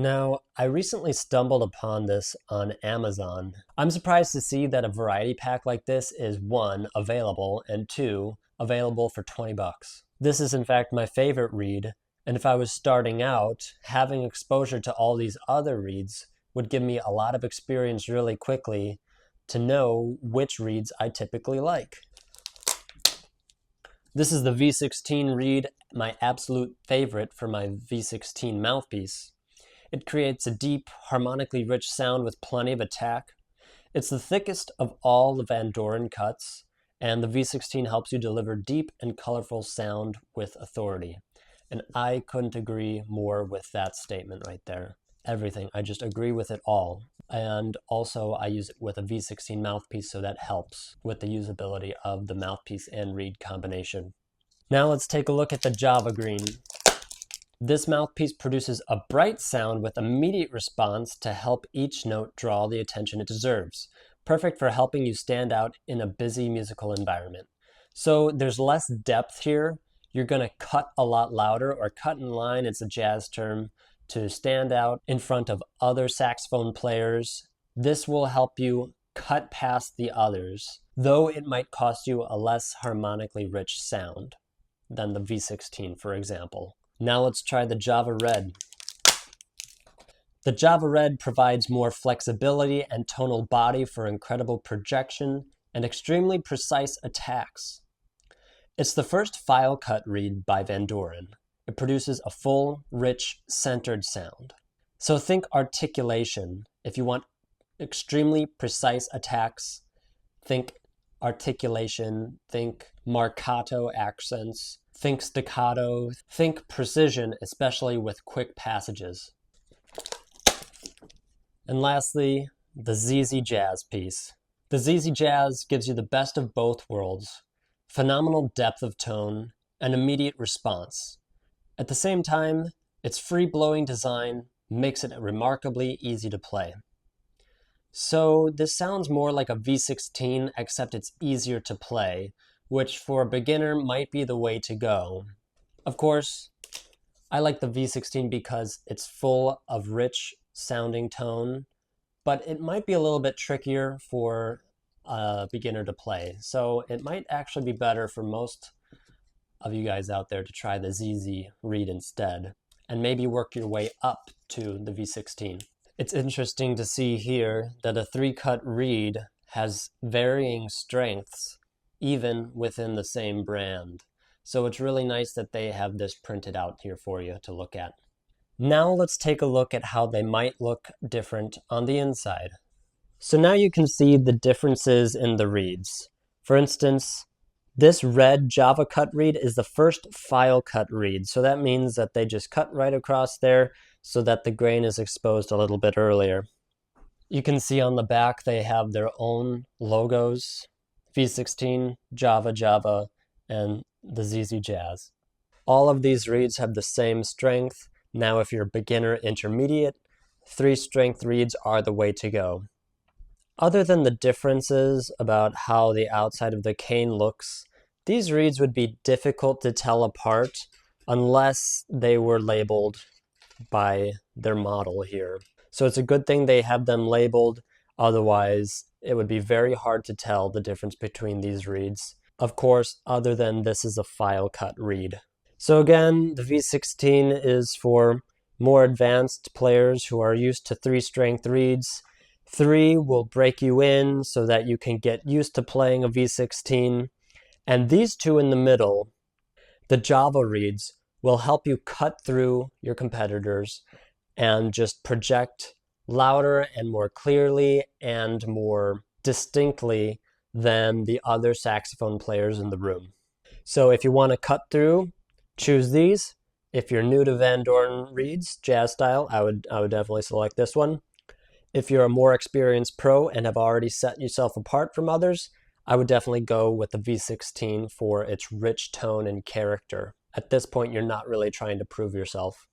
Now, I recently stumbled upon this on Amazon. I'm surprised to see that a variety pack like this is one, available, and two, available for 20 bucks. This is in fact my favorite reed, and if I was starting out, having exposure to all these other reeds would give me a lot of experience really quickly to know which reeds I typically like. This is the V16 reed, my absolute favorite for my V16 mouthpiece. It creates a deep, harmonically rich sound with plenty of attack. It's the thickest of all the Vandoren cuts, and the V16 helps you deliver deep and colorful sound with authority. And I couldn't agree more with that statement right there. Everything, I just agree with it all. And also I use it with a V16 mouthpiece, so that helps with the usability of the mouthpiece and reed combination. Now let's take a look at the Java Green. This mouthpiece produces a bright sound with immediate response to help each note draw the attention it deserves. Perfect for helping you stand out in a busy musical environment. So there's less depth here. You're going to cut a lot louder, or cut in line, it's a jazz term, to stand out in front of other saxophone players. This will help you cut past the others, though it might cost you a less harmonically rich sound than the V16, for example. Now let's try the Java Red. The Java Red provides more flexibility and tonal body for incredible projection and extremely precise attacks. It's the first file cut reed by Vandoren. It produces a full, rich, centered sound. So think articulation. If you want extremely precise attacks, think articulation, think marcato accents, think staccato, think precision, especially with quick passages. And lastly, the ZZ Jazz piece. The ZZ Jazz gives you the best of both worlds, phenomenal depth of tone, and immediate response. At the same time, its free-blowing design makes it remarkably easy to play. So this sounds more like a V16, except it's easier to play, which for a beginner might be the way to go. Of course, I like the V16 because it's full of rich sounding tone, but it might be a little bit trickier for a beginner to play. So it might actually be better for most of you guys out there to try the ZZ reed instead, and maybe work your way up to the V16. It's interesting to see here that a 3-cut reed has varying strengths even within the same brand. So it's really nice that they have this printed out here for you to look at. Now let's take a look at how they might look different on the inside. So now you can see the differences in the reeds. For instance, this red Java cut reed is the first file cut reed. So that means that they just cut right across there so that the grain is exposed a little bit earlier. You can see on the back they have their own logos, V16, Java, Java, and the ZZ Jazz. All of these reeds have the same strength. Now if you're beginner intermediate, 3-strength reeds are the way to go. Other than the differences about how the outside of the cane looks, these reeds would be difficult to tell apart unless they were labeled by their model here. So it's a good thing they have them labeled, otherwise it would be very hard to tell the difference between these reeds. Of course, other than this is a file cut reed. So again, the V16 is for more advanced players who are used to 3-strength reeds. 3 will break you in so that you can get used to playing a V16. And these two in the middle, the Java reeds, will help you cut through your competitors and just project louder and more clearly and more distinctly than the other saxophone players in the room. So if you want to cut through, choose these. If you're new to Vandoren reeds, jazz style, I would definitely select this one. If you're a more experienced pro and have already set yourself apart from others, I would definitely go with the V16 for its rich tone and character. At this point, you're not really trying to prove yourself.